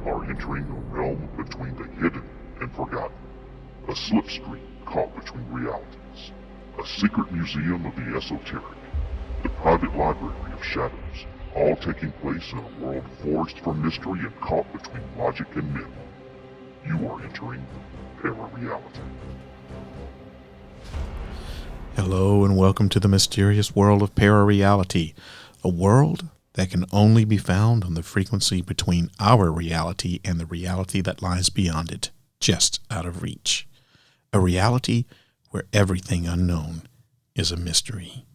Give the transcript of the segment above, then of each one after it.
are entering a realm between the hidden and forgotten, a slipstream caught between realities, a secret museum of the esoteric, the private library of shadows, all taking place in a world forged from mystery and caught between logic and myth. You are entering Parareality. Hello and welcome to the mysterious world of Parareality, a world that can only be found on the frequency between our reality and the reality that lies beyond it, just out of reach. A reality where everything unknown is a mystery.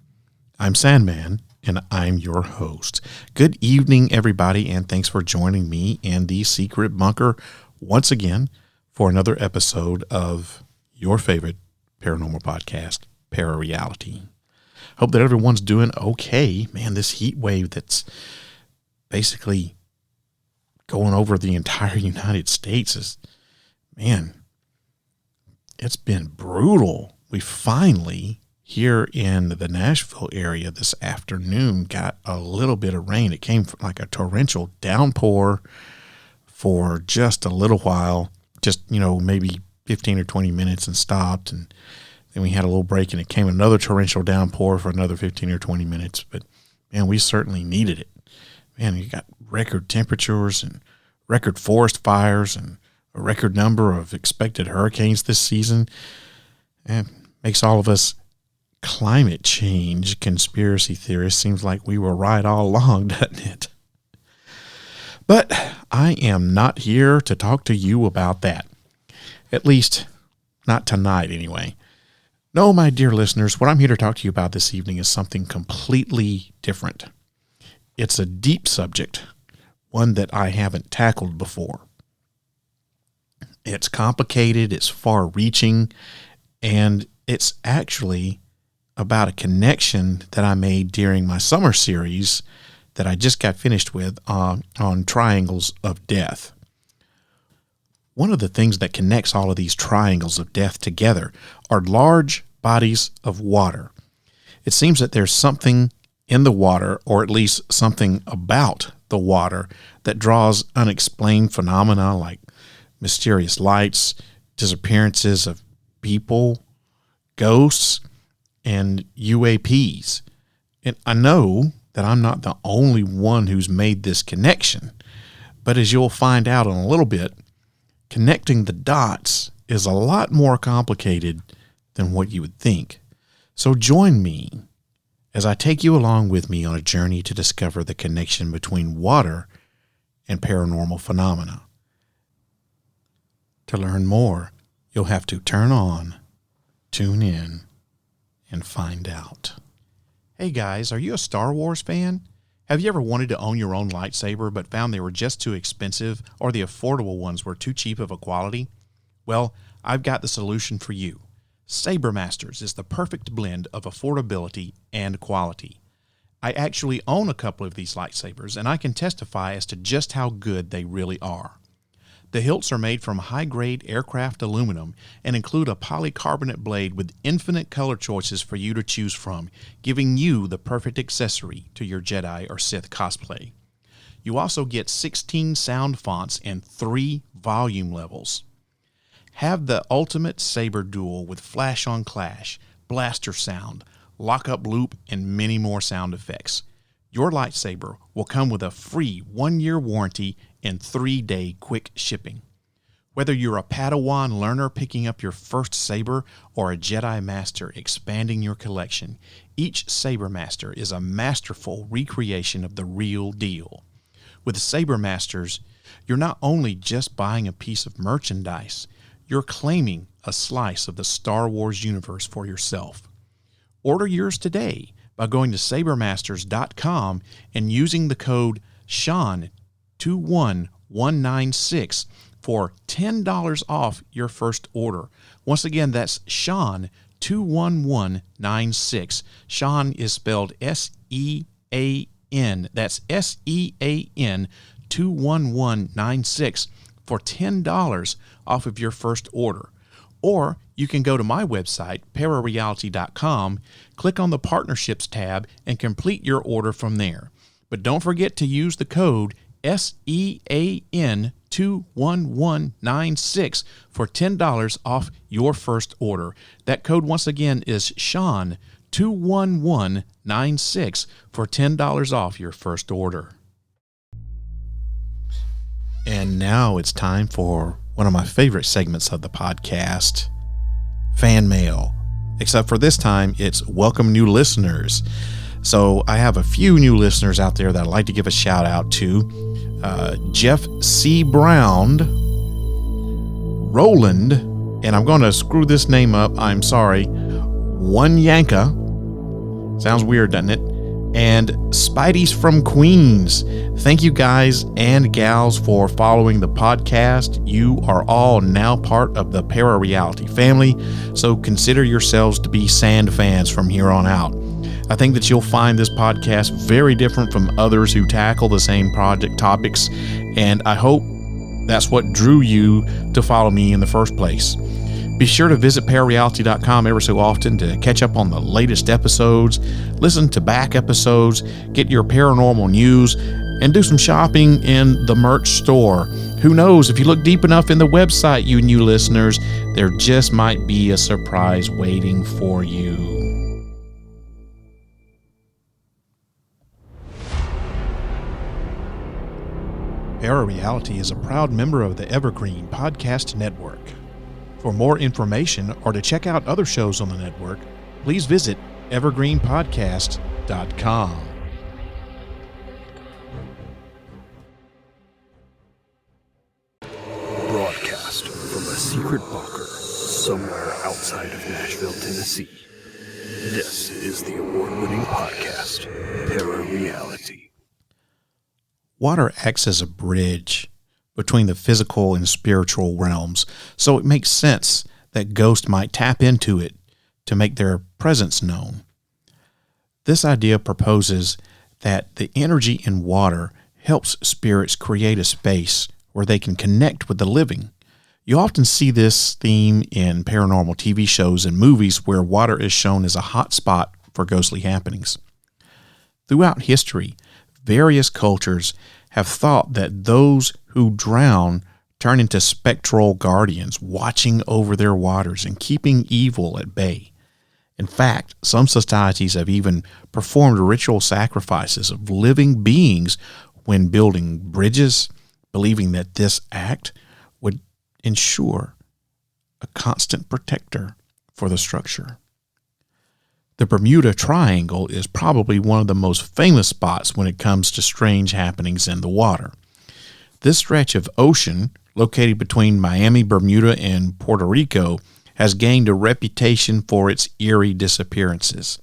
I'm Sandman, and I'm your host. Good evening, everybody, and thanks for joining me and the Secret Bunker once again for another episode of your favorite paranormal podcast, Parareality. Hope that everyone's doing okay. Man, this heat wave that's basically going over the entire United States is, man, it's been brutal. We finally, here in the Nashville area this afternoon, got a little bit of rain. It came from like a torrential downpour for just a little while, just, maybe 15 or 20 minutes and stopped. And then we had a little break and it came another torrential downpour for another 15 or 20 minutes. But man, we certainly needed it. Man, you got record temperatures and record forest fires and a record number of expected hurricanes this season. And makes all of us climate change conspiracy theorists seems like we were right all along, doesn't it? But I am not here to talk to you about that. At least, not tonight anyway. No, my dear listeners, what I'm here to talk to you about this evening is something completely different. It's a deep subject, one that I haven't tackled before. It's complicated, it's far-reaching, and it's actually about a connection that I made during my summer series that I just got finished with on triangles of death. One of the things that connects all of these triangles of death together are large bodies of water. It seems that there's something in the water, or at least something about the water, that draws unexplained phenomena like mysterious lights, disappearances of people, ghosts, and UAPs. And I know that I'm not the only one who's made this connection, but as you'll find out in a little bit, connecting the dots is a lot more complicated than what you would think. So join me as I take you along with me on a journey to discover the connection between water and paranormal phenomena. To learn more, you'll have to turn on, tune in, and find out. Hey guys, are you a Star Wars fan? Have you ever wanted to own your own lightsaber but found they were just too expensive or the affordable ones were too cheap of a quality? Well, I've got the solution for you. Saber Masters is the perfect blend of affordability and quality. I actually own a couple of these lightsabers and I can testify as to just how good they really are. The hilts are made from high-grade aircraft aluminum and include a polycarbonate blade with infinite color choices for you to choose from, giving you the perfect accessory to your Jedi or Sith cosplay. You also get 16 sound fonts and 3 volume levels. Have the ultimate saber duel with flash on clash, blaster sound, lock-up loop, and many more sound effects. Your lightsaber will come with a free 1-year warranty and 3-day quick shipping. Whether you're a Padawan learner picking up your first saber or a Jedi Master expanding your collection, each Saber Master is a masterful recreation of the real deal. With Saber Masters, you're not only just buying a piece of merchandise, you're claiming a slice of the Star Wars universe for yourself. Order yours today by going to sabermasters.com and using the code SEAN21196 for $10 off your first order. Once again, that's SEAN21196. Sean is spelled S-E-A-N. That's S-E-A-N 21196 for $10 off of your first order. Or you can go to my website, parareality.com, click on the Partnerships tab, and complete your order from there. But don't forget to use the code SEAN 21196 for $10 off your first order. That code once again is Sean 21196 for $10 off your first order. And now it's time for one of my favorite segments of the podcast, fan mail. Except for this time, it's welcome new listeners. So I have a few new listeners out there that I'd like to give a shout out to. Jeff C. Brown, Roland, and I'm going to screw this name up, I'm sorry, One Yanka, sounds weird, doesn't it? And Spidey's from Queens. Thank you guys and gals for following the podcast. You are all now part of the Para-Reality family, so consider yourselves to be sand fans from here on out. I think that you'll find this podcast very different from others who tackle the same project topics, and I hope that's what drew you to follow me in the first place. Be sure to visit parareality.com ever so often to catch up on the latest episodes, listen to back episodes, get your paranormal news, and do some shopping in the merch store. Who knows, if you look deep enough in the website, you new listeners, there just might be a surprise waiting for you. Para-Reality is a proud member of the Evergreen Podcast Network. For more information or to check out other shows on the network, please visit evergreenpodcast.com. Broadcast from a secret bunker somewhere outside of Nashville, Tennessee. This is the award-winning podcast, Para-Reality. Water acts as a bridge between the physical and spiritual realms, so it makes sense that ghosts might tap into it to make their presence known. This idea proposes that the energy in water helps spirits create a space where they can connect with the living. You often see this theme in paranormal TV shows and movies where water is shown as a hotspot for ghostly happenings. Throughout history, various cultures have thought that those who drown turn into spectral guardians, watching over their waters and keeping evil at bay. In fact, some societies have even performed ritual sacrifices of living beings when building bridges, believing that this act would ensure a constant protector for the structure. The Bermuda Triangle is probably one of the most famous spots when it comes to strange happenings in the water. This stretch of ocean, located between Miami, Bermuda, and Puerto Rico, has gained a reputation for its eerie disappearances.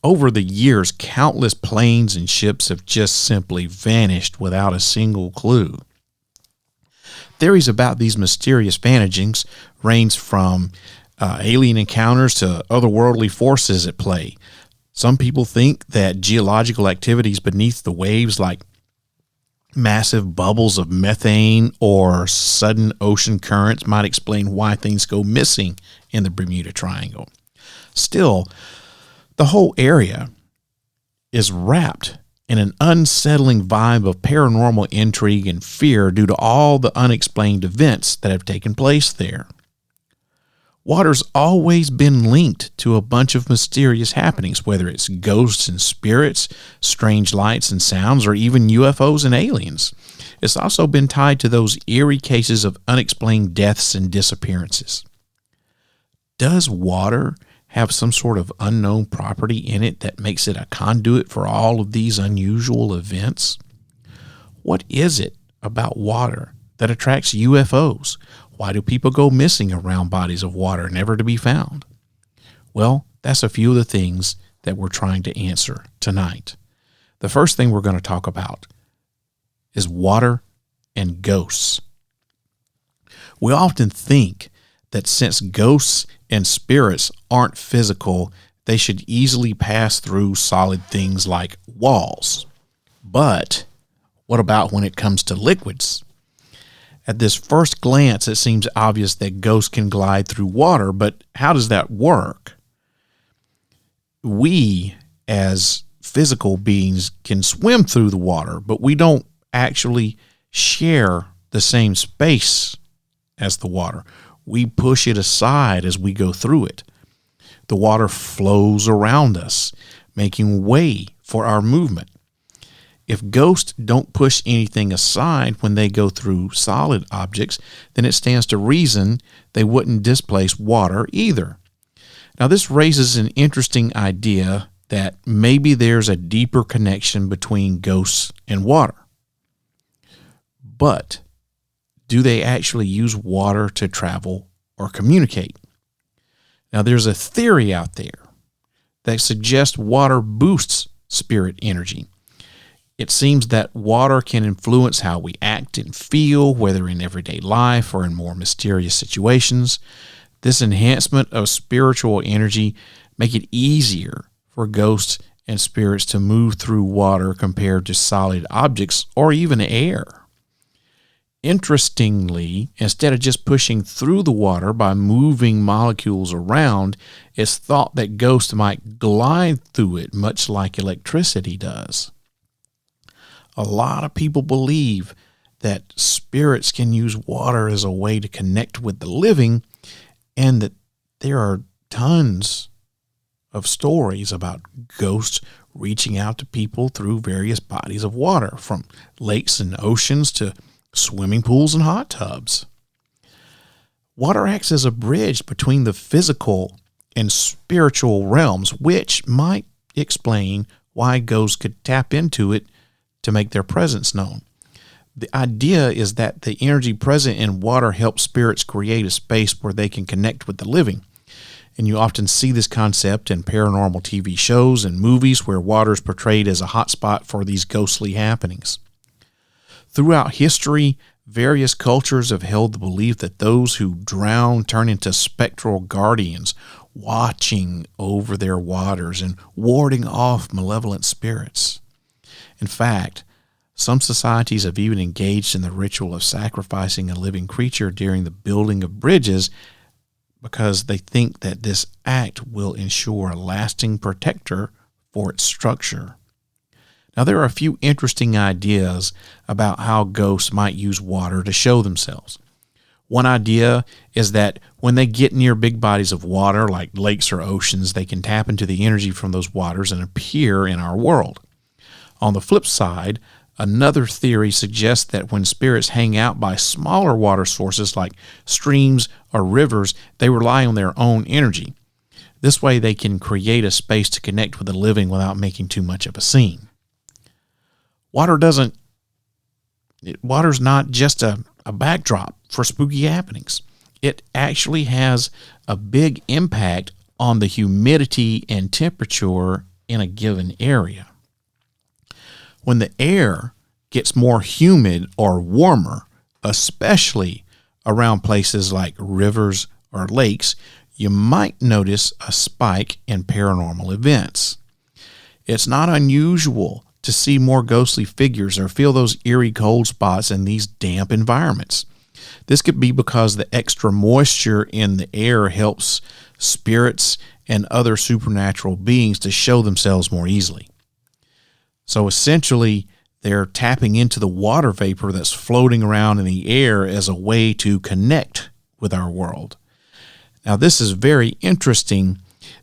Over the years, countless planes and ships have just simply vanished without a single clue. Theories about these mysterious vanishings range from alien encounters to otherworldly forces at play. Some people think that geological activities beneath the waves, like massive bubbles of methane or sudden ocean currents, might explain why things go missing in the Bermuda Triangle. Still, the whole area is wrapped in an unsettling vibe of paranormal intrigue and fear due to all the unexplained events that have taken place there. Water's always been linked to a bunch of mysterious happenings, whether it's ghosts and spirits, strange lights and sounds, or even UFOs and aliens. It's also been tied to those eerie cases of unexplained deaths and disappearances. Does water have some sort of unknown property in it that makes it a conduit for all of these unusual events? What is it about water that attracts UFOs? Why do people go missing around bodies of water never to be found? Well, that's a few of the things that we're trying to answer tonight. The first thing we're going to talk about is water and ghosts. We often think that since ghosts and spirits aren't physical, they should easily pass through solid things like walls. But what about when it comes to liquids? At this first glance, it seems obvious that ghosts can glide through water, but how does that work? We, as physical beings, can swim through the water, but we don't actually share the same space as the water. We push it aside as we go through it. The water flows around us, making way for our movement. If ghosts don't push anything aside when they go through solid objects, then it stands to reason they wouldn't displace water either. Now, this raises an interesting idea that maybe there's a deeper connection between ghosts and water. But do they actually use water to travel or communicate? Now, there's a theory out there that suggests water boosts spirit energy. It seems that water can influence how we act and feel, whether in everyday life or in more mysterious situations. This enhancement of spiritual energy make it easier for ghosts and spirits to move through water compared to solid objects or even air. Interestingly, instead of just pushing through the water by moving molecules around, it's thought that ghosts might glide through it, much like electricity does. A lot of people believe that spirits can use water as a way to connect with the living, and that there are tons of stories about ghosts reaching out to people through various bodies of water, from lakes and oceans to swimming pools and hot tubs. Water acts as a bridge between the physical and spiritual realms, which might explain why ghosts could tap into it to make their presence known. The idea is that the energy present in water helps spirits create a space where they can connect with the living. And you often see this concept in paranormal TV shows and movies where water is portrayed as a hotspot for these ghostly happenings. Throughout history, various cultures have held the belief that those who drown turn into spectral guardians, watching over their waters and warding off malevolent spirits. In fact, some societies have even engaged in the ritual of sacrificing a living creature during the building of bridges because they think that this act will ensure a lasting protector for its structure. Now, there are a few interesting ideas about how ghosts might use water to show themselves. One idea is that when they get near big bodies of water, like lakes or oceans, they can tap into the energy from those waters and appear in our world. On the flip side, another theory suggests that when spirits hang out by smaller water sources like streams or rivers, they rely on their own energy. This way they can create a space to connect with the living without making too much of a scene. Water's not just a backdrop for spooky happenings. It actually has a big impact on the humidity and temperature in a given area. When the air gets more humid or warmer, especially around places like rivers or lakes, you might notice a spike in paranormal events. It's not unusual to see more ghostly figures or feel those eerie cold spots in these damp environments. This could be because the extra moisture in the air helps spirits and other supernatural beings to show themselves more easily. So essentially, they're tapping into the water vapor that's floating around in the air as a way to connect with our world. Now, this is very interesting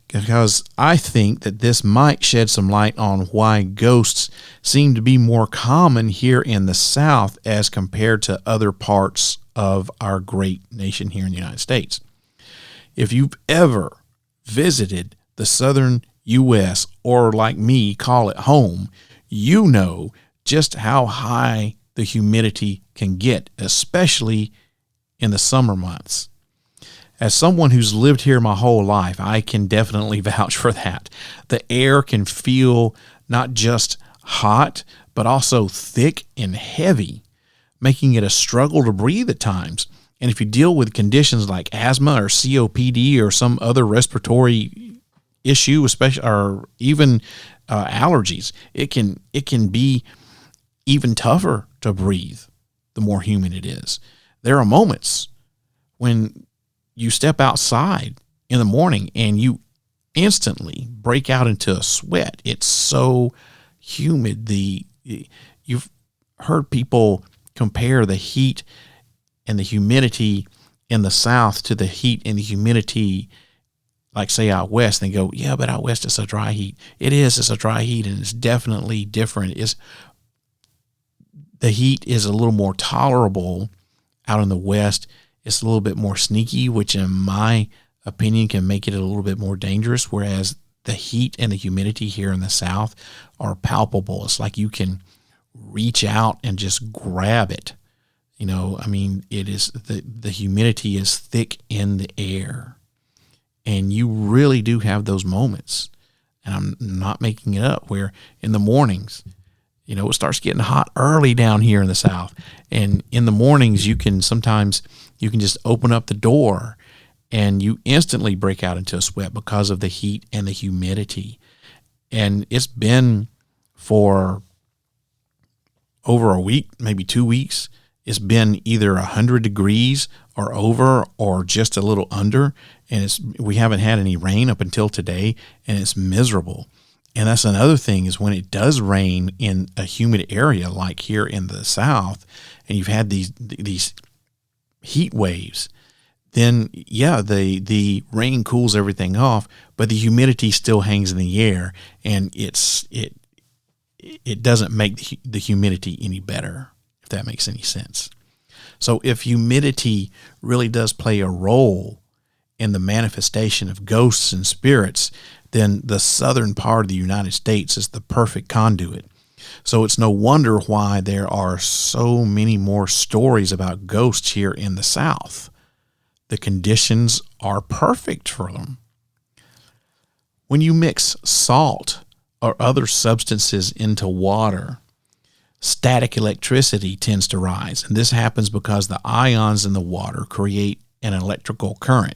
because I think that this might shed some light on why ghosts seem to be more common here in the South as compared to other parts of our great nation here in the United States. If you've ever visited the southern U.S., or like me, call it home, you know just how high the humidity can get, especially in the summer months. As someone who's lived here my whole life, I can definitely vouch for that. The air can feel not just hot, but also thick and heavy, making it a struggle to breathe at times. And if you deal with conditions like asthma or COPD or some other respiratory issue, especially or even allergies, it can be even tougher to breathe the more humid it is. There are moments when you step outside in the morning and you instantly break out into a sweat. It's so humid. You heard people compare the heat and the humidity in the South to the heat and the humidity, like say out west. And they go, yeah, but out west it's a dry heat. It's a dry heat, and it's definitely different. The heat is a little more tolerable out in the west. It's a little bit more sneaky, which in my opinion can make it a little bit more dangerous, whereas the heat and the humidity here in the South are palpable. It's like you can reach out and just grab it. It is the humidity is thick in the air, and you really do have those moments. And I'm not making it up, where in the mornings, it starts getting hot early down here in the South. And in the mornings, you can just open up the door and you instantly break out into a sweat because of the heat and the humidity. And it's been for over a week, maybe 2 weeks. It's been either 100 degrees or over or just a little under. And we haven't had any rain up until today, and it's miserable. And that's another thing, is when it does rain in a humid area like here in the South, and you've had these heat waves, then the rain cools everything off, but the humidity still hangs in the air, and it doesn't make the humidity any better, if that makes any sense. So if humidity really does play a role in the manifestation of ghosts and spirits, then the southern part of the United States is the perfect conduit. So it's no wonder why there are so many more stories about ghosts here in the South. The conditions are perfect for them. When you mix salt or other substances into water, static electricity tends to rise, and this happens because the ions in the water create an electrical current.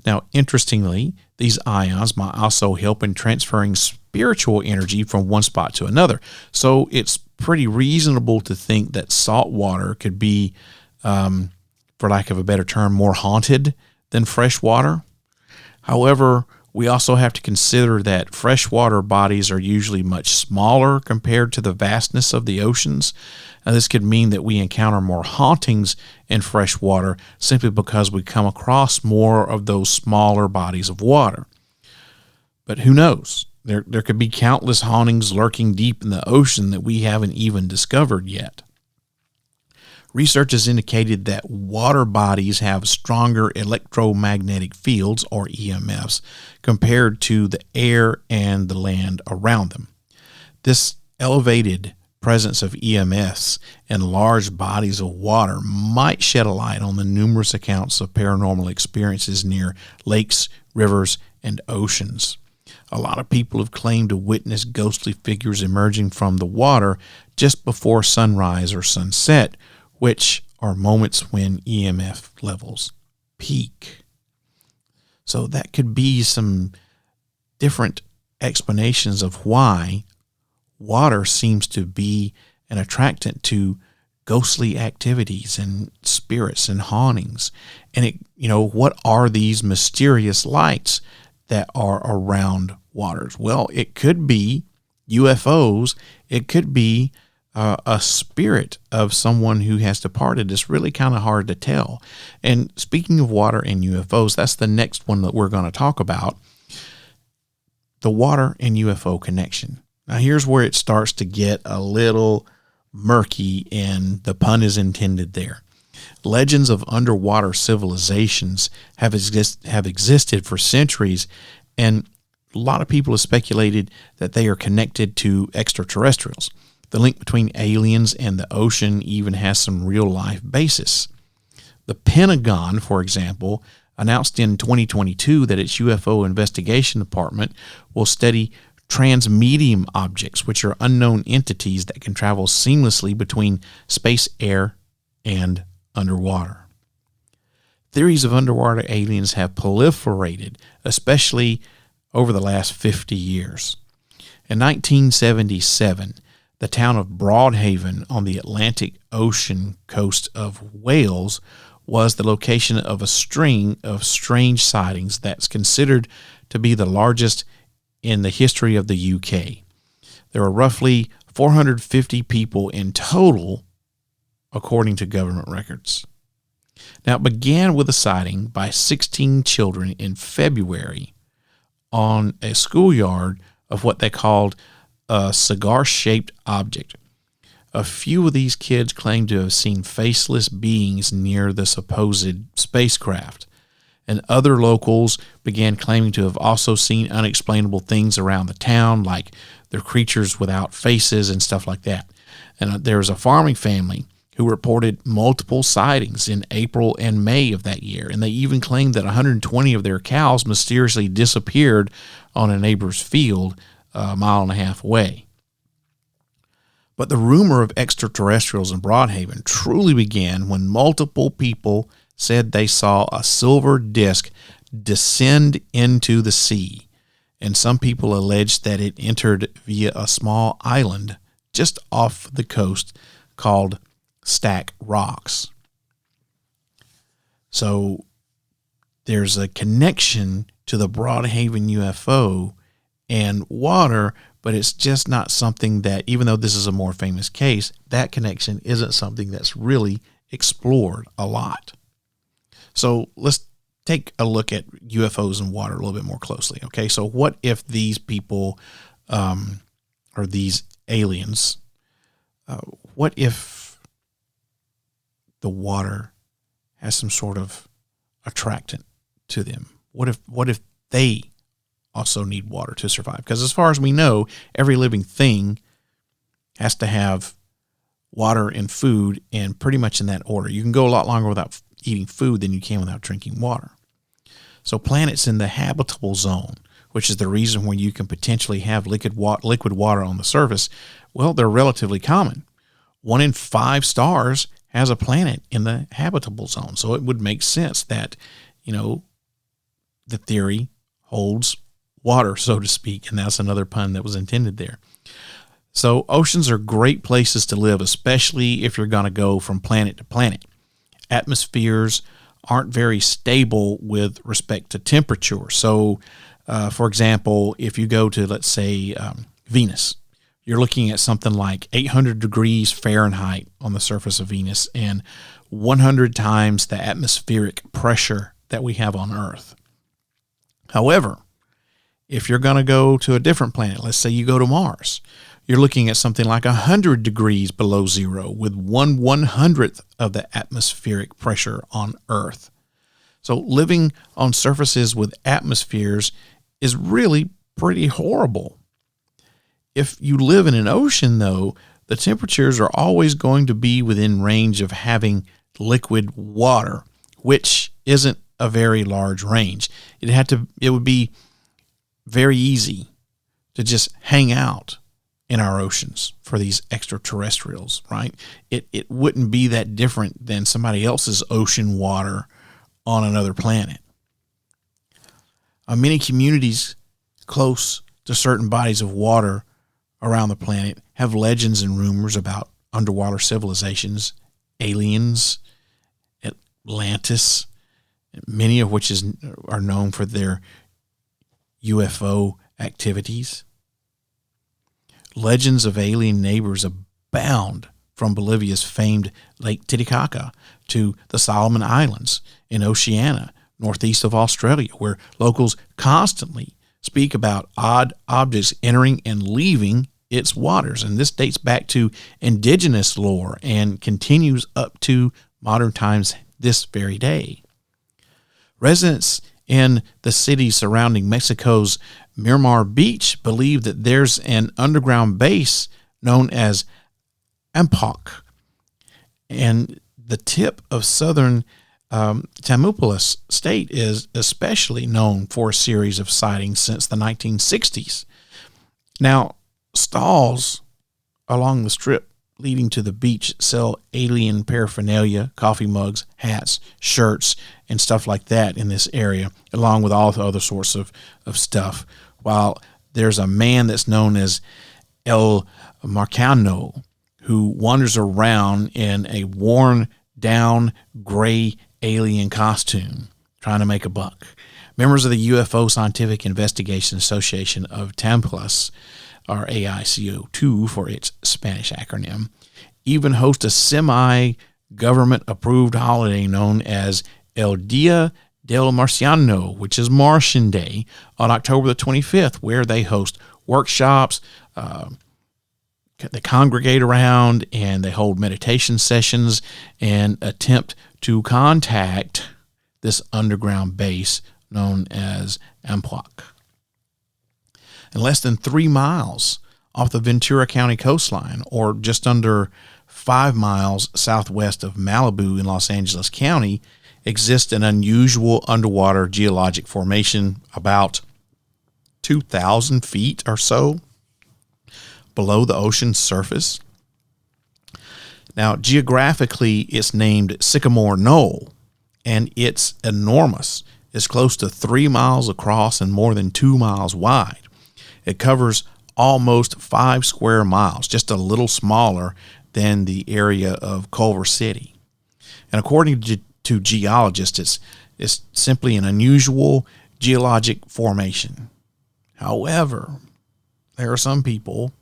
Now, interestingly, these ions might also help in transferring spiritual energy from one spot to another. So it's pretty reasonable to think that salt water could be, for lack of a better term, more haunted than fresh water. However, we also have to consider that freshwater bodies are usually much smaller compared to the vastness of the oceans. Now, this could mean that we encounter more hauntings in freshwater simply because we come across more of those smaller bodies of water. But who knows? There could be countless hauntings lurking deep in the ocean that we haven't even discovered yet. Research has indicated that water bodies have stronger electromagnetic fields, or EMFs, compared to the air and the land around them. This elevated presence of EMFs in large bodies of water might shed a light on the numerous accounts of paranormal experiences near lakes, rivers, and oceans. A lot of people have claimed to witness ghostly figures emerging from the water just before sunrise or sunset, which are moments when EMF levels peak. So that could be some different explanations of why water seems to be an attractant to ghostly activities and spirits and hauntings. And what are these mysterious lights that are around waters? Well, it could be UFOs. It could be a spirit of someone who has departed. It's really kind of hard to tell. And speaking of water and UFOs, that's the next one that we're going to talk about, the water and UFO connection. Now, here's where it starts to get a little murky, and the pun is intended there. Legends of underwater civilizations have existed for centuries, and a lot of people have speculated that they are connected to extraterrestrials. The link between aliens and the ocean even has some real-life basis. The Pentagon, for example, announced in 2022 that its UFO investigation department will study transmedium objects, which are unknown entities that can travel seamlessly between space, air, and underwater. Theories of underwater aliens have proliferated, especially over the last 50 years. In 1977, the town of Broadhaven on the Atlantic Ocean coast of Wales was the location of a string of strange sightings that's considered to be the largest in the history of the UK. There were roughly 450 people in total, according to government records. Now, it began with a sighting by 16 children in February on a schoolyard of what they called a cigar-shaped object. A few of these kids claimed to have seen faceless beings near the supposed spacecraft, and other locals began claiming to have also seen unexplainable things around the town, like they're creatures without faces and stuff like that. And there was a farming family who reported multiple sightings in April and May of that year, and they even claimed that 120 of their cows mysteriously disappeared on a neighbor's field a mile and a half away. But the rumor of extraterrestrials in Broadhaven truly began when multiple people said they saw a silver disc descend into the sea, and some people alleged that it entered via a small island just off the coast called Stack Rocks. So there's a connection to the Broadhaven UFO and water, but it's just not something that, even though this is a more famous case, that connection isn't something that's really explored a lot. So let's take a look at UFOs and water a little bit more closely. Okay, so what if these people, or these aliens, what if the water has some sort of attractant to them? What if they also need water to survive? Because as far as we know, every living thing has to have water and food, and pretty much in that order. You can go a lot longer without eating food than you can without drinking water. So planets in the habitable zone, which is the reason where you can potentially have liquid water on the surface, well, they're relatively common. 1 in 5 stars has a planet in the habitable zone. So it would make sense that, the theory holds water, so to speak, and that's another pun that was intended there. So oceans are great places to live, especially if you're going to go from planet to planet. Atmospheres aren't very stable with respect to temperature. So, for example, if you go to, let's say, Venus, you're looking at something like 800 degrees Fahrenheit on the surface of Venus and 100 times the atmospheric pressure that we have on Earth. However, if you're going to go to a different planet, let's say you go to Mars, you're looking at something like 100 degrees below zero with 1/100th of the atmospheric pressure on Earth. So living on surfaces with atmospheres is really pretty horrible. If you live in an ocean, though, the temperatures are always going to be within range of having liquid water, which isn't a very large range. It would be very easy to just hang out in our oceans for these extraterrestrials, right? It wouldn't be that different than somebody else's ocean water on another planet. Many communities close to certain bodies of water around the planet have legends and rumors about underwater civilizations, aliens, Atlantis, many of which are known for their UFO activities. Legends of alien neighbors abound, from Bolivia's famed Lake Titicaca to the Solomon Islands in Oceania, northeast of Australia, where locals constantly speak about odd objects entering and leaving its waters. And this dates back to indigenous lore and continues up to modern times this very day. Residents in the cities surrounding Mexico's Miramar Beach believe that there's an underground base known as Ampoc, and the tip of southern Tamaulipas state is especially known for a series of sightings since the 1960s. Now, stalls along the strip leading to the beach sell alien paraphernalia, coffee mugs, hats, shirts, and stuff like that in this area, along with all the other sorts of stuff. While there's a man that's known as El Marcano, who wanders around in a worn-down gray alien costume trying to make a buck. Members of the UFO Scientific Investigation Association of Tamaulipas or AICO2 for its Spanish acronym, even host a semi-government-approved holiday known as El Dia del Marciano, which is Martian Day, on October the 25th, where they host workshops, they congregate around, and they hold meditation sessions and attempt to contact this underground base known as Ampuac. And less than 3 miles off the Ventura County coastline, or just under 5 miles southwest of Malibu in Los Angeles County, exists an unusual underwater geologic formation about 2,000 feet or so below the ocean's surface. Now, geographically, it's named Sycamore Knoll, and it's enormous. It's close to 3 miles across and more than 2 miles wide. It covers almost 5 square miles, just a little smaller than the area of Culver City. And according to geologists, it's simply an unusual geologic formation. However, there are some people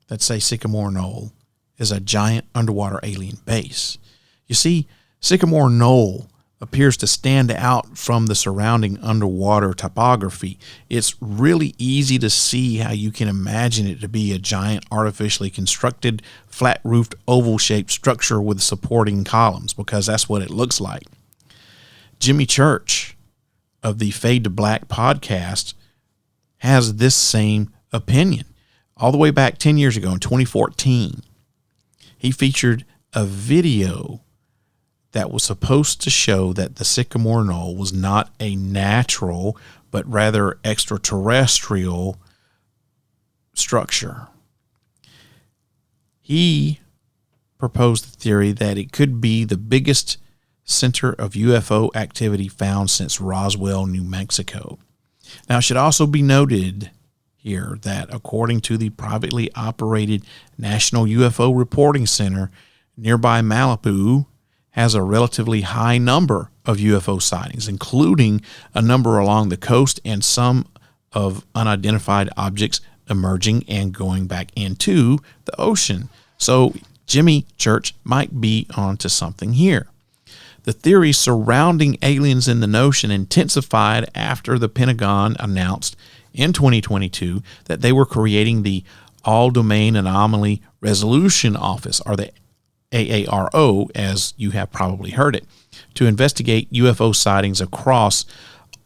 that say Sycamore Knoll is a giant underwater alien base. You see, Sycamore Knoll appears to stand out from the surrounding underwater topography. It's really easy to see how you can imagine it to be a giant artificially constructed, flat-roofed, oval-shaped structure with supporting columns, because that's what it looks like. Jimmy Church of the Fade to Black podcast has this same opinion. All the way back 10 years ago in 2014, he featured a video that was supposed to show that the Sycamore Knoll was not a natural, but rather extraterrestrial structure. He proposed the theory that it could be the biggest center of UFO activity found since Roswell, New Mexico. Now, it should also be noted here that according to the privately operated National UFO Reporting Center, nearby Malibu has a relatively high number of UFO sightings, including a number along the coast and some of unidentified objects emerging and going back into the ocean. So Jimmy Church might be onto something here. The theory surrounding aliens in the ocean intensified after the Pentagon announced in 2022 that they were creating the All-Domain Anomaly Resolution Office, or the AARO, as you have probably heard it, to investigate UFO sightings across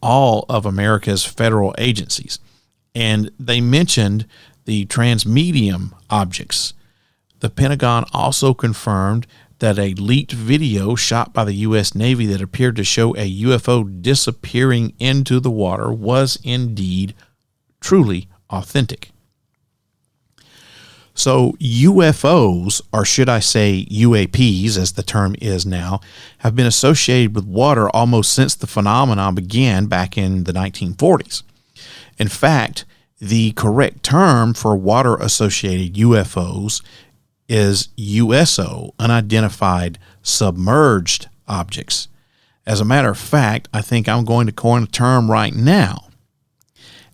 all of America's federal agencies. And they mentioned the transmedium objects. The Pentagon also confirmed that a leaked video shot by the U.S. Navy that appeared to show a UFO disappearing into the water was indeed truly authentic. So UFOs, or should I say UAPs, as the term is now, have been associated with water almost since the phenomenon began back in the 1940s. In fact, the correct term for water-associated UFOs is USO, unidentified submerged objects. As a matter of fact, I think I'm going to coin a term right now.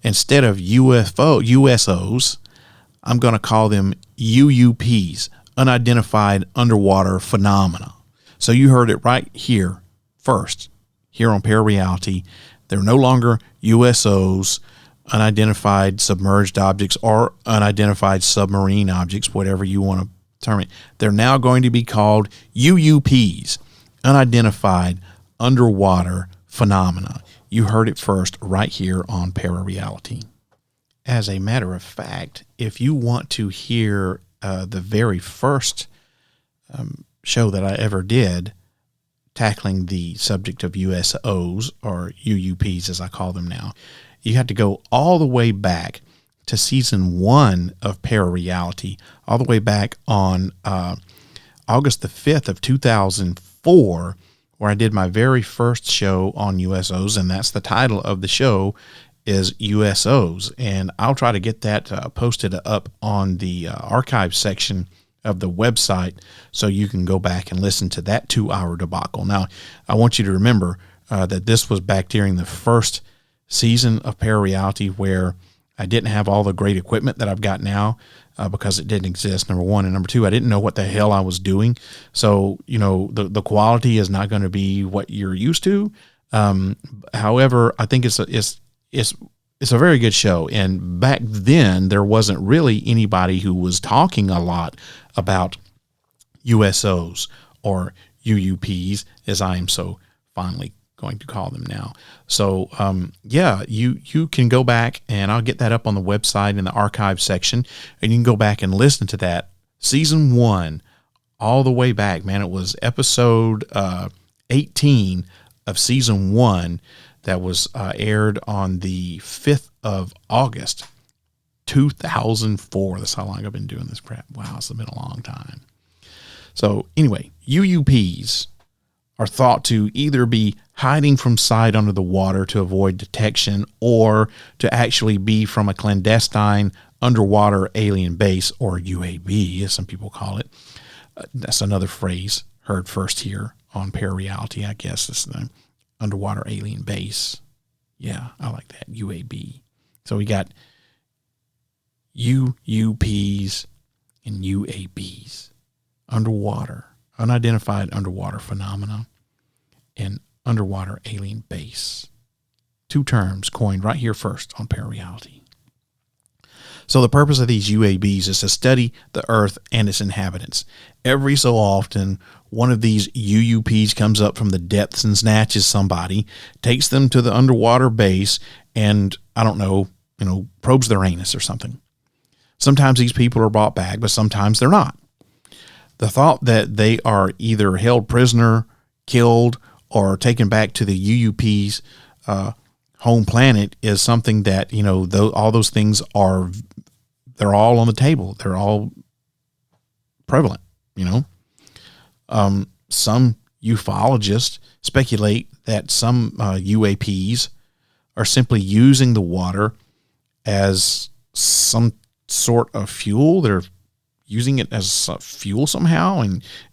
Instead of USOs, I'm going to call them UUPs, unidentified underwater phenomena. So you heard it right here first, here on Parareality. They're no longer USOs, unidentified submerged objects, or unidentified submarine objects, whatever you want to term it. They're now going to be called UUPs, unidentified underwater phenomena. You heard it first right here on Parareality. As a matter of fact, if you want to hear the very first show that I ever did tackling the subject of USOs, or UUPs as I call them now, you have to go all the way back to season 1 of Parareality, all the way back on August the 5th of 2004, where I did my very first show on USOs, and that's the title of the show, is USOs. And I'll try to get that posted up on the archive section of the website so you can go back and listen to that 2-hour debacle. Now, I want you to remember that this was back during the first season of Parareality, where I didn't have all the great equipment that I've got now because it didn't exist, number one. And number two, I didn't know what the hell I was doing. So, the quality is not going to be what you're used to. However, I think it's a very good show. And back then, there wasn't really anybody who was talking a lot about USOs or UUPs, as I am so fondly going to call them now. So, you can go back, and I'll get that up on the website in the archive section, and you can go back and listen to that. Season 1, all the way back, man. It was episode 18 of season 1 that was aired on the 5th of August, 2004. That's how long I've been doing this crap. Wow, it's been a long time. So anyway, UUPs are thought to either be hiding from sight under the water to avoid detection, or to actually be from a clandestine underwater alien base, or UAB, as some people call it. That's another phrase heard first here on Parareality, I guess. It's the underwater alien base. Yeah, I like that, UAB. So we got UUPs and UABs. Underwater, unidentified underwater phenomena, and underwater alien base. 2 terms coined right here first on Parareality. So the purpose of these UABs is to study the Earth and its inhabitants. Every so often, one of these UUPs comes up from the depths and snatches somebody, takes them to the underwater base, and, probes their anus or something. Sometimes these people are brought back, but sometimes they're not. The thought that they are either held prisoner, killed, or taken back to the UUP's home planet is something that, all those things they're all on the table. They're all prevalent, Some ufologists speculate that some UAPs are simply using the water as some sort of fuel. They're using it as fuel somehow.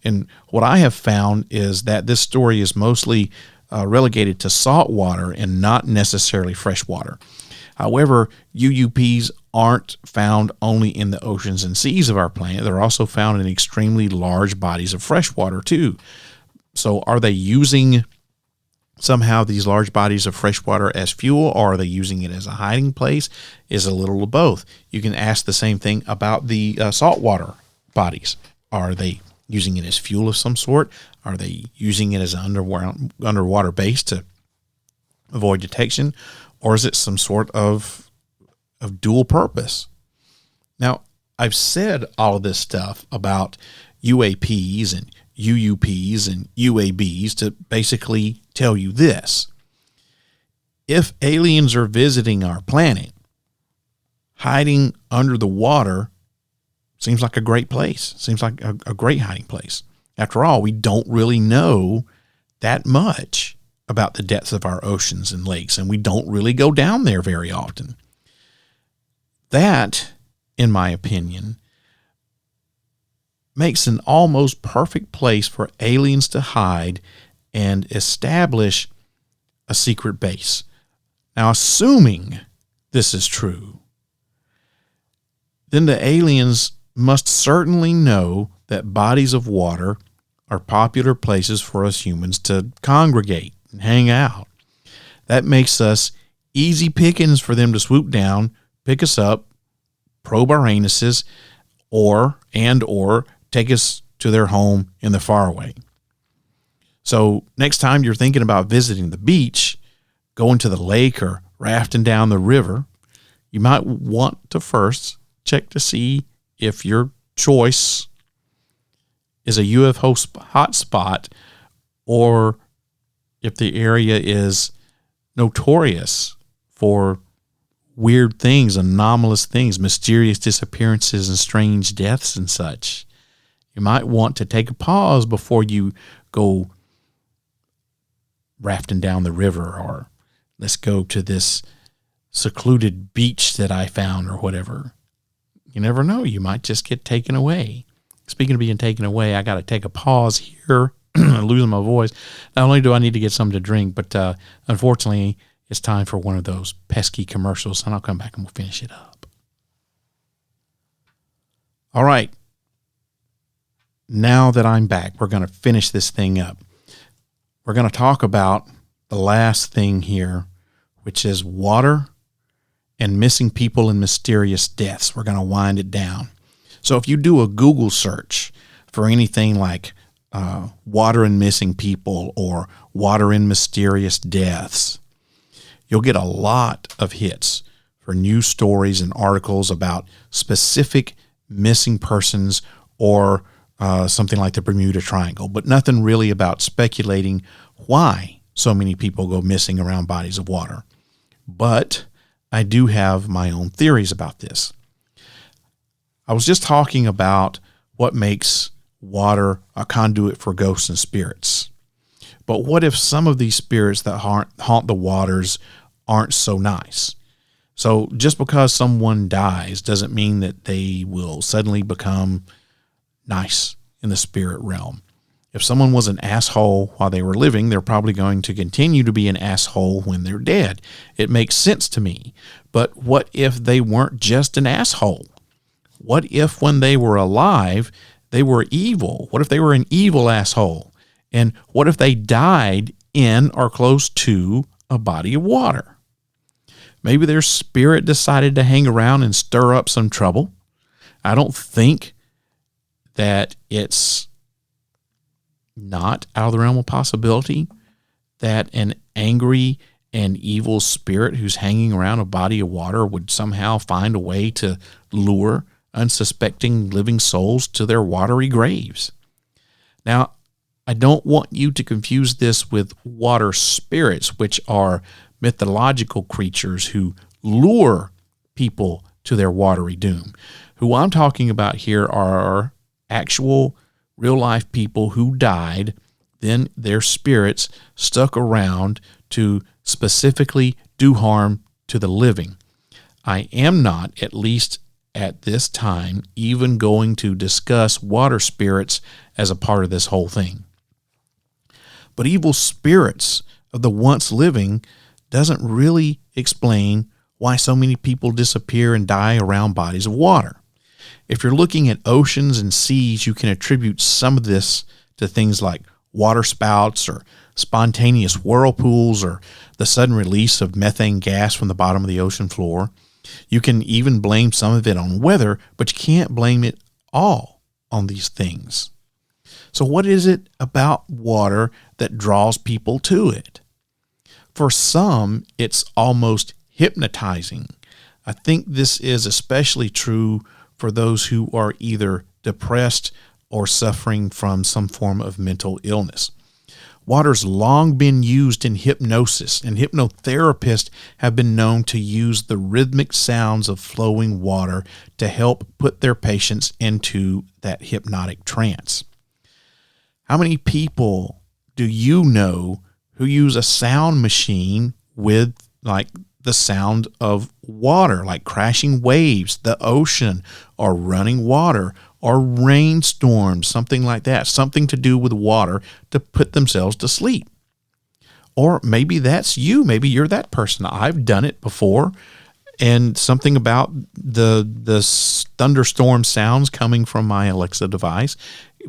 And what I have found is that this story is mostly relegated to salt water and not necessarily fresh water. However, UUPs aren't found only in the oceans and seas of our planet. They're also found in extremely large bodies of fresh water too. So are they using somehow these large bodies of fresh water as fuel, or are they using it as a hiding place? Is a little of both. You can ask the same thing about the saltwater bodies. Are they using it as fuel of some sort? Are they using it as an underwater base to avoid detection? Or is it some sort of dual purpose? Now, I've said all of this stuff about UAPs and UUPs and UABs to basically tell you this. If aliens are visiting our planet, hiding under the water seems like a great place. Seems like a great hiding place. After all, we don't really know that much about the depths of our oceans and lakes, and we don't really go down there very often. That, in my opinion, makes an almost perfect place for aliens to hide and establish a secret base. Now, assuming this is true, then the aliens must certainly know that bodies of water are popular places for us humans to congregate and hang out. That makes us easy pickings for them to swoop down, pick us up, probe our anuses, or take us to their home in the faraway. So next time you're thinking about visiting the beach, going to the lake, or rafting down the river, you might want to first check to see if your choice is a UFO hotspot, or if the area is notorious for weird things, anomalous things, mysterious disappearances and strange deaths and such. You might want to take a pause before you go rafting down the river, or let's go to this secluded beach that I found, or whatever. You never know. You might just get taken away. Speaking of being taken away, I got to take a pause here. I'm losing my voice. Not only do I need to get something to drink, but unfortunately, it's time for one of those pesky commercials, and I'll come back and we'll finish it up. All right. Now that I'm back, we're going to finish this thing up. We're going to talk about the last thing here, which is water and missing people and mysterious deaths. We're going to wind it down. So if you do a Google search for anything like water and missing people or water and mysterious deaths, you'll get a lot of hits for news stories and articles about specific missing persons or something like the Bermuda Triangle, but nothing really about speculating why so many people go missing around bodies of water. But I do have my own theories about this. I was just talking about what makes water a conduit for ghosts and spirits. But what if some of these spirits that haunt the waters aren't so nice? So just because someone dies doesn't mean that they will suddenly become nice in the spirit realm. If someone was an asshole while they were living, they're probably going to continue to be an asshole when they're dead. It makes sense to me. But what if they weren't just an asshole? What if when they were alive, they were evil? What if they were an evil asshole? And what if they died in or close to a body of water? Maybe their spirit decided to hang around and stir up some trouble. I don't think that it's not out of the realm of possibility that an angry and evil spirit who's hanging around a body of water would somehow find a way to lure unsuspecting living souls to their watery graves. Now, I don't want you to confuse this with water spirits, which are mythological creatures who lure people to their watery doom. Who I'm talking about here are actual real-life people who died, then their spirits stuck around to specifically do harm to the living. I am not, at least at this time, even going to discuss water spirits as a part of this whole thing. But evil spirits of the once living doesn't really explain why so many people disappear and die around bodies of water. If you're looking at oceans and seas, you can attribute some of this to things like water spouts or spontaneous whirlpools or the sudden release of methane gas from the bottom of the ocean floor. You can even blame some of it on weather, but you can't blame it all on these things. So what is it about water that draws people to it? For some, it's almost hypnotizing. I think this is especially true for those who are either depressed or suffering from some form of mental illness. Water's long been used in hypnosis, and hypnotherapists have been known to use the rhythmic sounds of flowing water to help put their patients into that hypnotic trance. How many people do you know who use a sound machine with like the sound of water, like crashing waves, the ocean, or running water, or rainstorms, something like that, something to do with water to put themselves to sleep? Or maybe that's you. Maybe you're that person. I've done it before, and something about the thunderstorm sounds coming from my Alexa device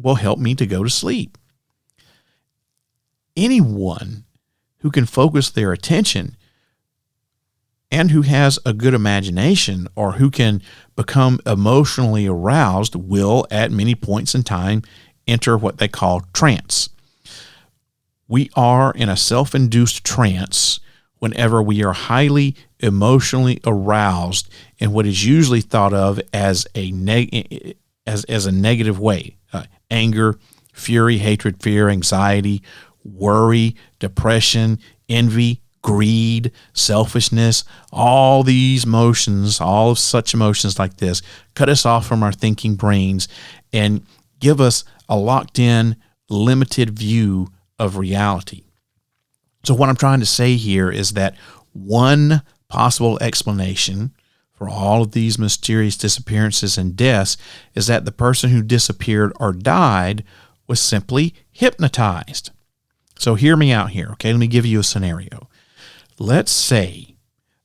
will help me to go to sleep. Anyone who can focus their attention and who has a good imagination or who can become emotionally aroused will, at many points in time, enter what they call trance. We are in a self-induced trance whenever we are highly emotionally aroused in what is usually thought of as a negative way. Anger, fury, hatred, fear, anxiety, worry, depression, envy, greed, selfishness, all these emotions, all of such emotions like this, cut us off from our thinking brains and give us a locked-in, limited view of reality. So what I'm trying to say here is that one possible explanation for all of these mysterious disappearances and deaths is that the person who disappeared or died was simply hypnotized. So hear me out here, okay? Let me give you a scenario. let's say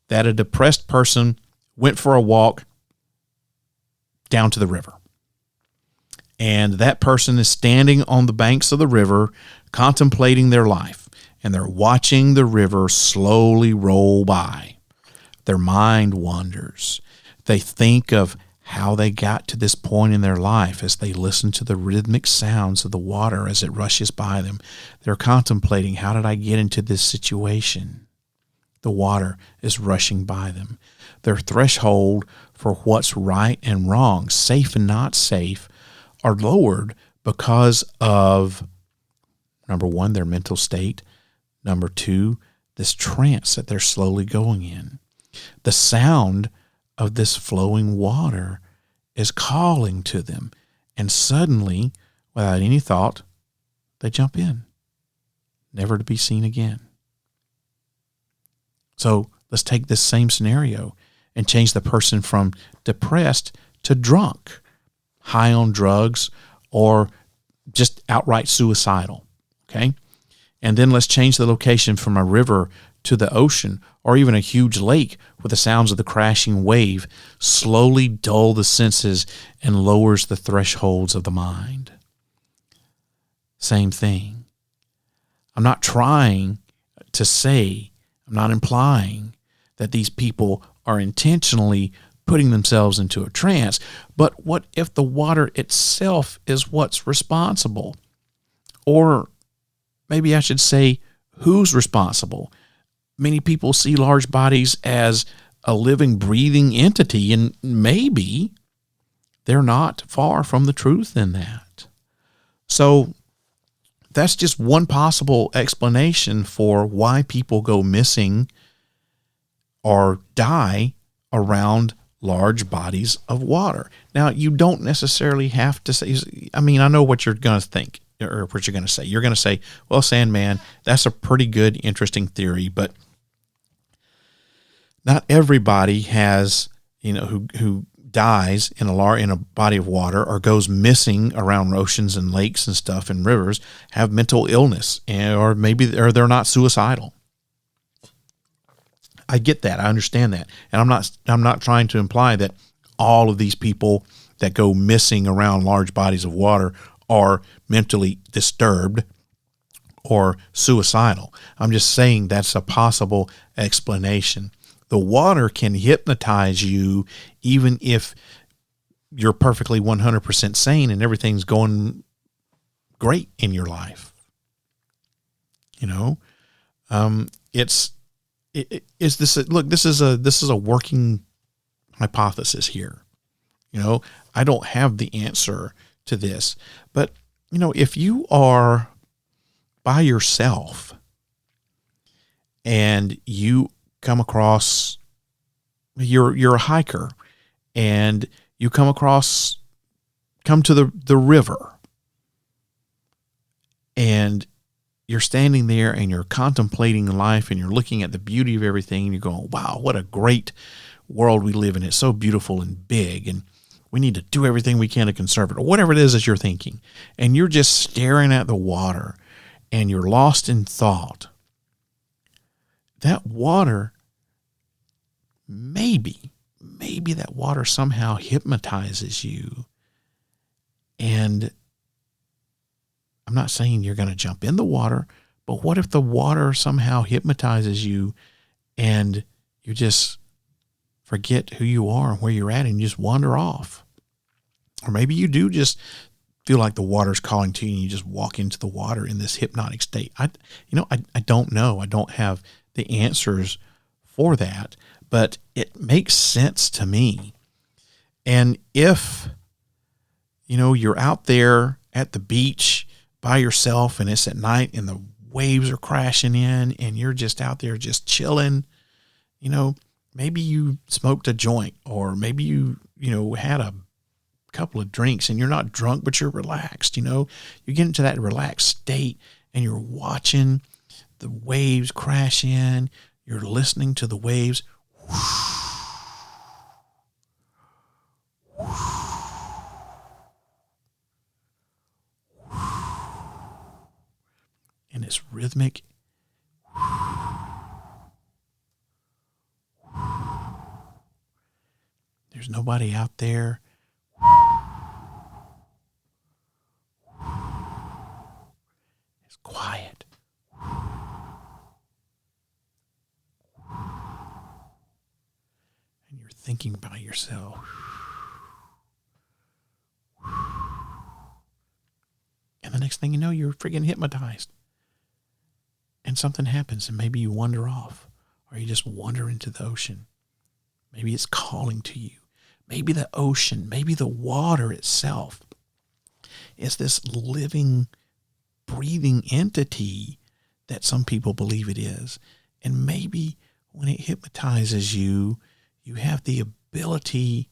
that a depressed person went for a walk down to the river. And that person is standing on the banks of the river contemplating their life. And they're watching the river slowly roll by. Their mind wanders. They think of how they got to this point in their life as they listen to the rhythmic sounds of the water as it rushes by them. They're contemplating, how did I get into this situation? The water is rushing by them. Their threshold for what's right and wrong, safe and not safe, are lowered because of, number one, their mental state. Number two, this trance that they're slowly going in. The sound of this flowing water is calling to them. And suddenly, without any thought, they jump in, never to be seen again. So let's take this same scenario and change the person from depressed to drunk, high on drugs, or just outright suicidal, okay? And then let's change the location from a river to the ocean or even a huge lake where the sounds of the crashing wave slowly dull the senses and lowers the thresholds of the mind. Same thing. I'm not trying to say, I'm not implying that these people are intentionally putting themselves into a trance, but what if the water itself is what's responsible? Or maybe I should say, who's responsible? Many people see large bodies as a living, breathing entity, and maybe they're not far from the truth in that. So that's just one possible explanation for why people go missing or die around large bodies of water. Now, you don't necessarily have to say, I mean, I know what you're going to think or what you're going to say. You're going to say, well, Sandman, that's a pretty good, interesting theory, but not everybody has, who dies in a body of water or goes missing around oceans and lakes and stuff and rivers have mental illness, or they're not suicidal. I get that. I understand that. And I'm not trying to imply that all of these people that go missing around large bodies of water are mentally disturbed or suicidal. I'm just saying that's a possible explanation. The water can hypnotize you even if you're perfectly 100% sane and everything's going great in your life. This is a working hypothesis here. I don't have the answer to this, but if you are by yourself and you come across, you're a hiker and you come to the river and you're standing there and you're contemplating life and you're looking at the beauty of everything and you're going, wow, what a great world we live in. It's so beautiful and big and we need to do everything we can to conserve it, or whatever it is that you're thinking. And you're just staring at the water and you're lost in thought. That water, maybe that water somehow hypnotizes you. And I'm not saying you're going to jump in the water, but what if the water somehow hypnotizes you and you just forget who you are and where you're at and you just wander off? Or maybe you do just feel like the water's calling to you and you just walk into the water in this hypnotic state. I don't know. I don't have the answers for that, but it makes sense to me. And if, you're out there at the beach by yourself and it's at night and the waves are crashing in and you're just out there just chilling, maybe you smoked a joint or maybe you had a couple of drinks and you're not drunk, but you're relaxed, you get into that relaxed state and you're watching the waves crash in, you're listening to the waves. And it's rhythmic. There's nobody out there. It's quiet. And you're thinking by yourself. And the next thing you know, you're freaking hypnotized. And something happens, and maybe you wander off, or you just wander into the ocean. Maybe it's calling to you. Maybe the ocean, maybe the water itself is this living, breathing entity that some people believe it is. And maybe when it hypnotizes you, you have the ability,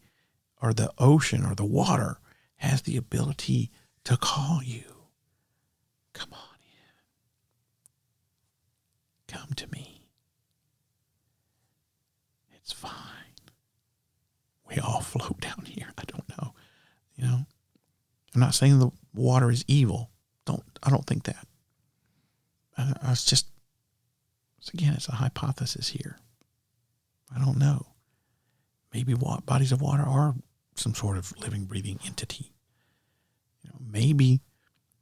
or the ocean or the water has the ability to call you. Come on in. Come to me. It's fine. We all float down here. I don't know. I'm not saying the water is evil. I don't think that. It's a hypothesis here. I don't know. Maybe bodies of water are some sort of living, breathing entity. Maybe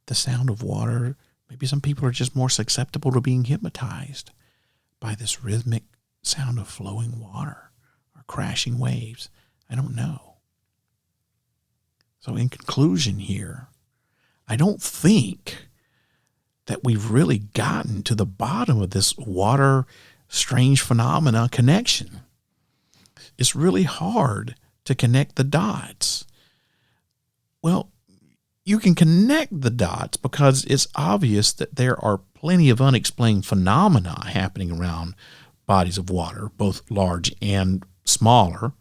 the sound of water, maybe some people are just more susceptible to being hypnotized by this rhythmic sound of flowing water or crashing waves. I don't know. So in conclusion here, I don't think that we've really gotten to the bottom of this water strange phenomena connection. It's really hard to connect the dots. Well, you can connect the dots because it's obvious that there are plenty of unexplained phenomena happening around bodies of water, both large and smaller.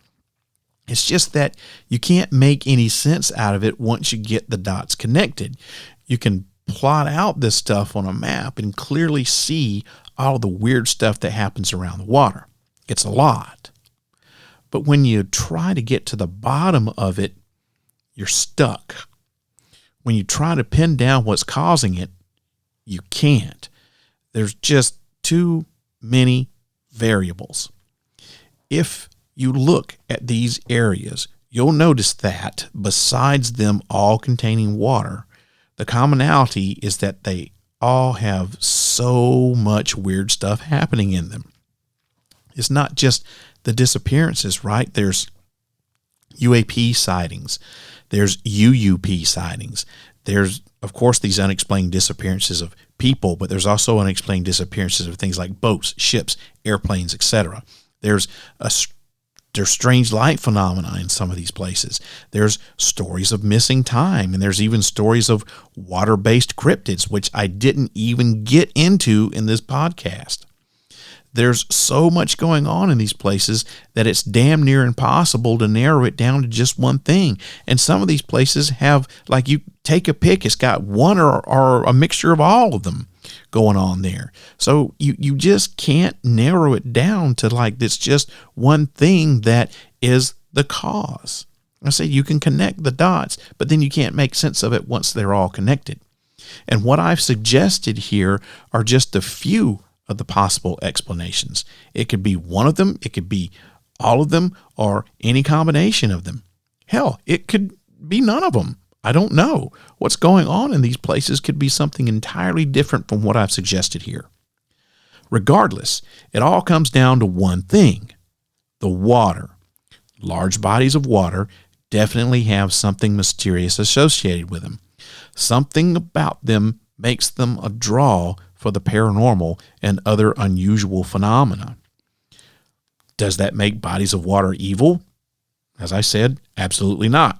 It's just that you can't make any sense out of it once you get the dots connected. You can plot out this stuff on a map and clearly see all the weird stuff that happens around the water. It's a lot. But when you try to get to the bottom of it, you're stuck. When you try to pin down what's causing it, you can't. There's just too many variables. If you look at these areas, you'll notice that besides them all containing water, the commonality is that they all have so much weird stuff happening in them. It's not just the disappearances, right? There's UAP sightings. There's UUP sightings. There's, of course, these unexplained disappearances of people, but there's also unexplained disappearances of things like boats, ships, airplanes, etc. There's strange light phenomena in some of these places. There's stories of missing time, and there's even stories of water-based cryptids, which I didn't even get into in this podcast. There's so much going on in these places that it's damn near impossible to narrow it down to just one thing. And some of these places have, like, you take a pick, it's got one or a mixture of all of them going on there. So you just can't narrow it down to like it's just one thing that is the cause. I say you can connect the dots, but then you can't make sense of it once they're all connected. And what I've suggested here are just a few of the possible explanations. It could be one of them, it could be all of them, or any combination of them. Hell, it could be none of them. I don't know. What's going on in these places could be something entirely different from what I've suggested here. Regardless, it all comes down to one thing: the water. Large bodies of water definitely have something mysterious associated with them. Something about them makes them a draw for the paranormal and other unusual phenomena. Does that make bodies of water evil? As I said, absolutely not.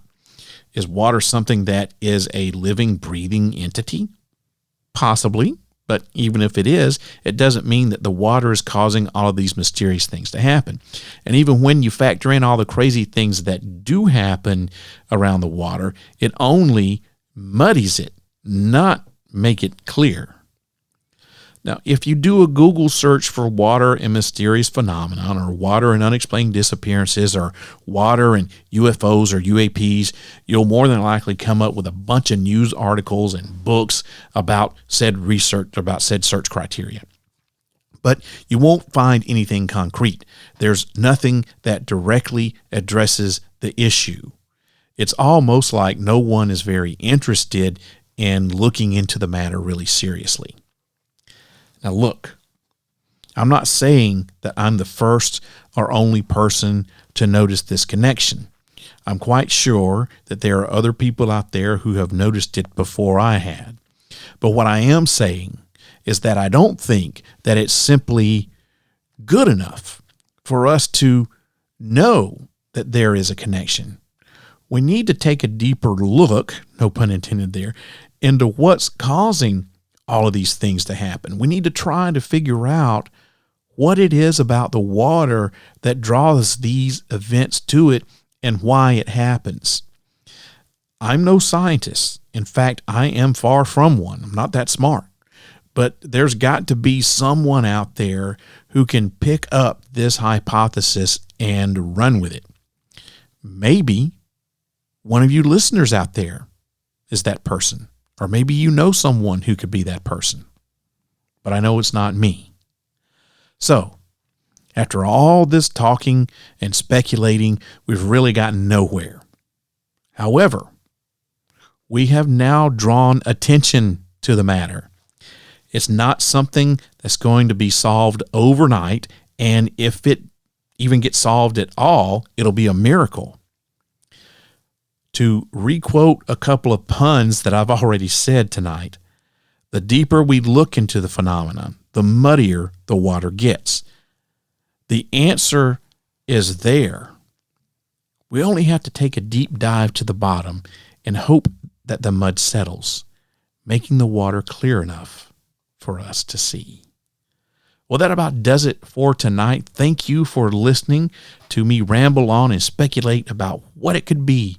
Is water something that is a living, breathing entity? Possibly, but even if it is, it doesn't mean that the water is causing all of these mysterious things to happen. And even when you factor in all the crazy things that do happen around the water, it only muddies it, not make it clear. Now, if you do a Google search for water and mysterious phenomenon, or water and unexplained disappearances, or water and UFOs or UAPs, you'll more than likely come up with a bunch of news articles and books about said research, about said search criteria. But you won't find anything concrete. There's nothing that directly addresses the issue. It's almost like no one is very interested in looking into the matter really seriously. Now look, I'm not saying that I'm the first or only person to notice this connection. I'm quite sure that there are other people out there who have noticed it before I had. But what I am saying is that I don't think that it's simply good enough for us to know that there is a connection. We need to take a deeper look, no pun intended there, into what's causing all of these things to happen. We need to try to figure out what it is about the water that draws these events to it and why it happens. I'm no scientist. In fact, I am far from one. I'm not that smart. But there's got to be someone out there who can pick up this hypothesis and run with it. Maybe one of you listeners out there is that person, or maybe you know someone who could be that person. But I know it's not me. So, after all this talking and speculating, we've really gotten nowhere. However, we have now drawn attention to the matter. It's not something that's going to be solved overnight, and if it even gets solved at all, it'll be a miracle. To requote a couple of puns that I've already said tonight, the deeper we look into the phenomenon, the muddier the water gets. The answer is there. We only have to take a deep dive to the bottom and hope that the mud settles, making the water clear enough for us to see. Well, that about does it for tonight. Thank you for listening to me ramble on and speculate about what it could be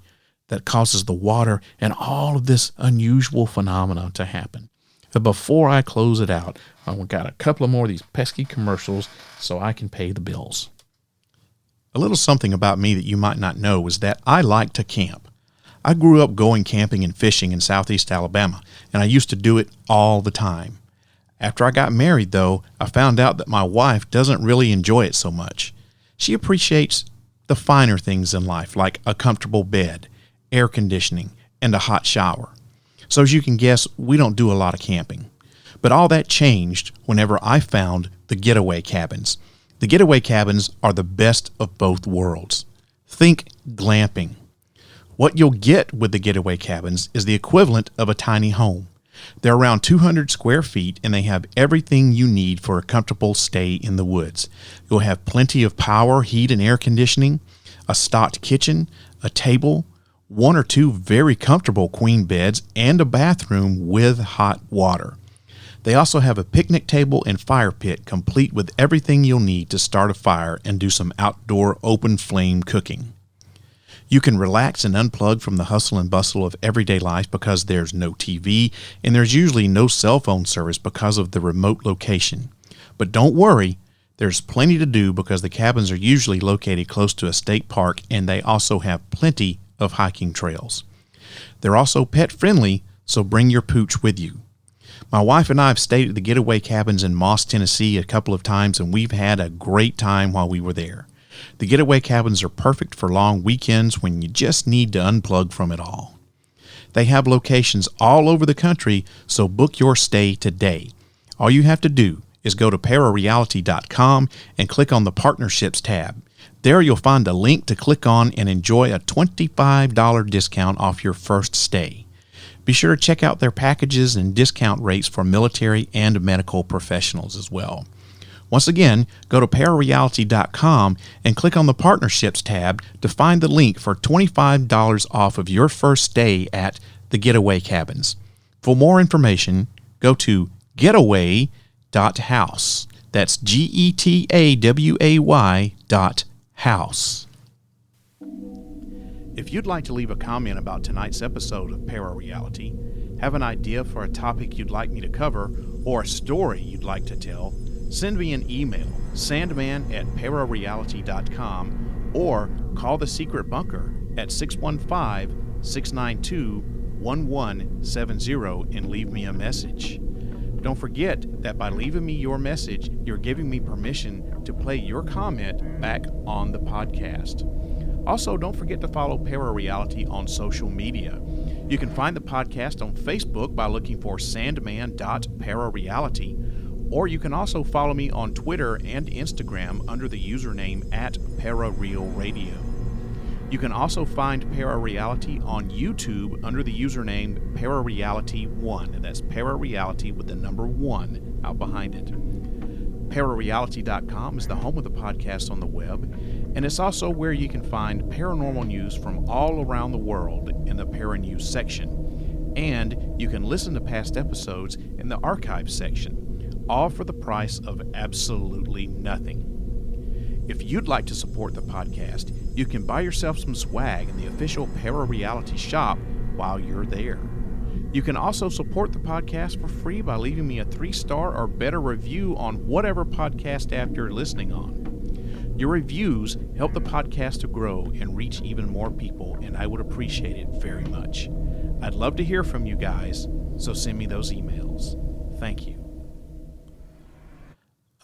that causes the water and all of this unusual phenomenon to happen. But before I close it out, I've got a couple of more of these pesky commercials so I can pay the bills. A little something about me that you might not know is that I like to camp. I grew up going camping and fishing in southeast Alabama, and I used to do it all the time. After I got married, though, I found out that my wife doesn't really enjoy it so much. She appreciates the finer things in life, like a comfortable bed, air conditioning, and a hot shower. So as you can guess, we don't do a lot of camping. But all that changed whenever I found the getaway cabins. The getaway cabins are the best of both worlds. Think glamping. What you'll get with the getaway cabins is the equivalent of a tiny home. They're around 200 square feet, and they have everything you need for a comfortable stay in the woods. You'll have plenty of power, heat, and air conditioning, a stocked kitchen, a table, one or two very comfortable queen beds, and a bathroom with hot water. They also have a picnic table and fire pit complete with everything you'll need to start a fire and do some outdoor open flame cooking. You can relax and unplug from the hustle and bustle of everyday life because there's no TV and there's usually no cell phone service because of the remote location. But don't worry, there's plenty to do because the cabins are usually located close to a state park, and they also have plenty of hiking trails. They're also pet friendly, so bring your pooch with you. My wife and I have stayed at the getaway cabins in Moss, Tennessee a couple of times, and we've had a great time while we were there. The getaway cabins are perfect for long weekends when you just need to unplug from it all. They have locations all over the country, so book your stay today. All you have to do is go to parareality.com and click on the Partnerships tab. There you'll find a link to click on and enjoy a $25 discount off your first stay. Be sure to check out their packages and discount rates for military and medical professionals as well. Once again, go to parareality.com and click on the Partnerships tab to find the link for $25 off of your first stay at the Getaway Cabins. For more information, go to getaway.house. That's GETAWAY.house. If you'd like to leave a comment about tonight's episode of Parareality, have an idea for a topic you'd like me to cover, or a story you'd like to tell, send me an email, sandman@parareality.com, or call the Secret Bunker at 615-692-1170 and leave me a message. Don't forget that by leaving me your message, you're giving me permission to play your comment back on the podcast. Also, don't forget to follow Parareality on social media. You can find the podcast on Facebook by looking for sandman.parareality, or you can also follow me on Twitter and Instagram under the username @ParaRealRadio. You can also find Parareality on YouTube under the username Parareality1. That's Parareality with the number 1 out behind it. Parareality.com is the home of the podcast on the web, and it's also where you can find paranormal news from all around the world in the Para News section. And you can listen to past episodes in the archives section, all for the price of absolutely nothing. If you'd like to support the podcast, you can buy yourself some swag in the official Parareality shop while you're there. You can also support the podcast for free by leaving me a 3-star or better review on whatever podcast app you're listening on. Your reviews help the podcast to grow and reach even more people, and I would appreciate it very much. I'd love to hear from you guys, so send me those emails. Thank you.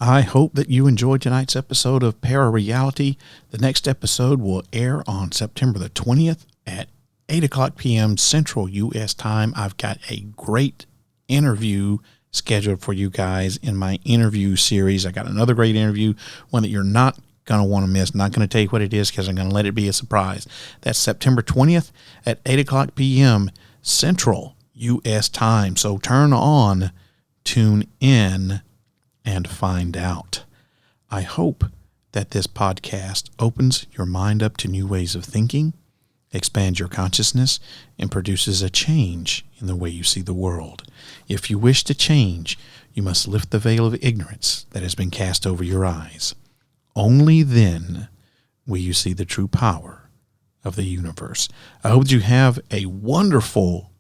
I hope that you enjoyed tonight's episode of Parareality. The next episode will air on September the 20th at 8 o'clock p.m. Central U.S. time. I've got a great interview scheduled for you guys in my interview series. I got another great interview, one that you're not going to want to miss. Not going to tell you what it is because I'm going to let it be a surprise. That's September 20th at 8 o'clock p.m. Central U.S. time. So turn on, tune in, and find out. I hope that this podcast opens your mind up to new ways of thinking, expands your consciousness, and produces a change in the way you see the world. If you wish to change, you must lift the veil of ignorance that has been cast over your eyes. Only then will you see the true power of the universe. I hope you have a wonderful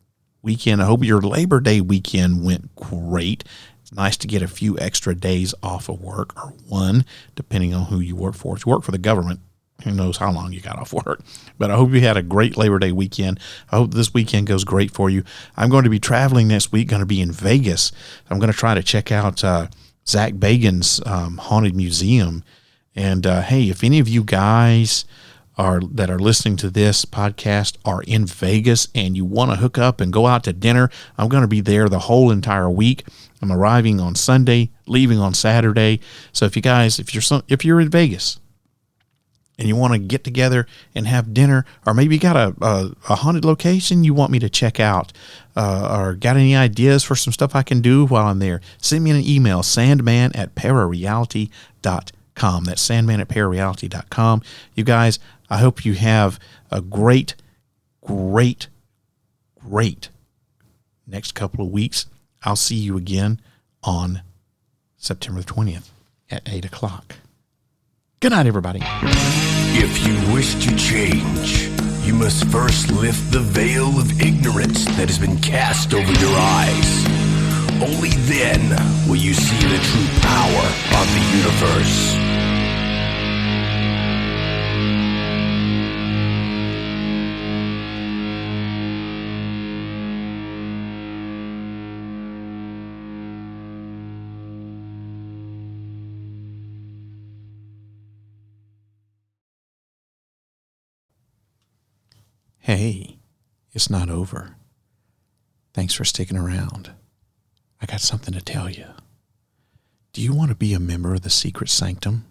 weekend. I hope your Labor Day weekend went great. It's nice to get a few extra days off of work, or one, depending on who you work for. If you work for the government, who knows how long you got off work. But I hope you had a great Labor Day weekend. I hope this weekend goes great for you. I'm going to be traveling next week, going to be in Vegas. I'm going to try to check out Zach Bagan's Haunted Museum. And hey, if any of you guys that are listening to this podcast are in Vegas and you want to hook up and go out to dinner, I'm going to be there the whole entire week. I'm arriving on Sunday, leaving on Saturday. So if you're in Vegas and you want to get together and have dinner, or maybe you got a haunted location you want me to check out, or got any ideas for some stuff I can do while I'm there, send me an email, sandman@parareality.com. That's sandman@parareality.com. You guys, I hope you have a great next couple of weeks. I'll see you again on September 20th at 8 o'clock. Good night, everybody. If you wish to change, you must first lift the veil of ignorance that has been cast over your eyes. Only then will you see the true power of the universe. Hey, it's not over. Thanks for sticking around. I got something to tell you. Do you want to be a member of the Secret Sanctum?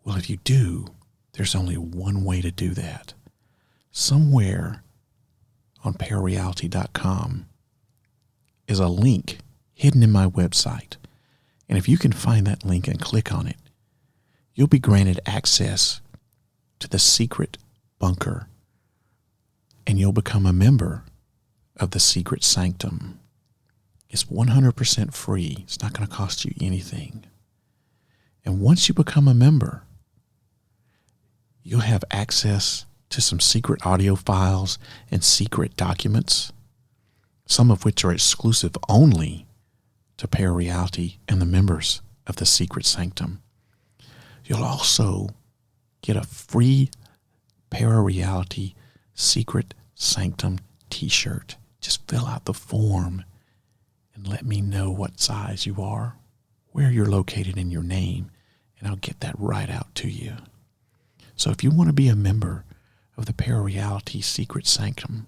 Well, if you do, there's only one way to do that. Somewhere on parareality.com is a link hidden in my website. And if you can find that link and click on it, you'll be granted access to the secret bunker, and you'll become a member of the Secret Sanctum. It's 100% free. It's not going to cost you anything. And once you become a member, you'll have access to some secret audio files and secret documents, some of which are exclusive only to Parareality and the members of the Secret Sanctum. You'll also get a free Parareality Secret Sanctum t-shirt. Just fill out the form and let me know what size you are, where you're located in your name, and I'll get that right out to you. So if you want to be a member of the Parareality Secret Sanctum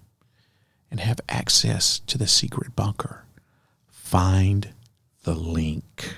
and have access to the secret bunker, find the link.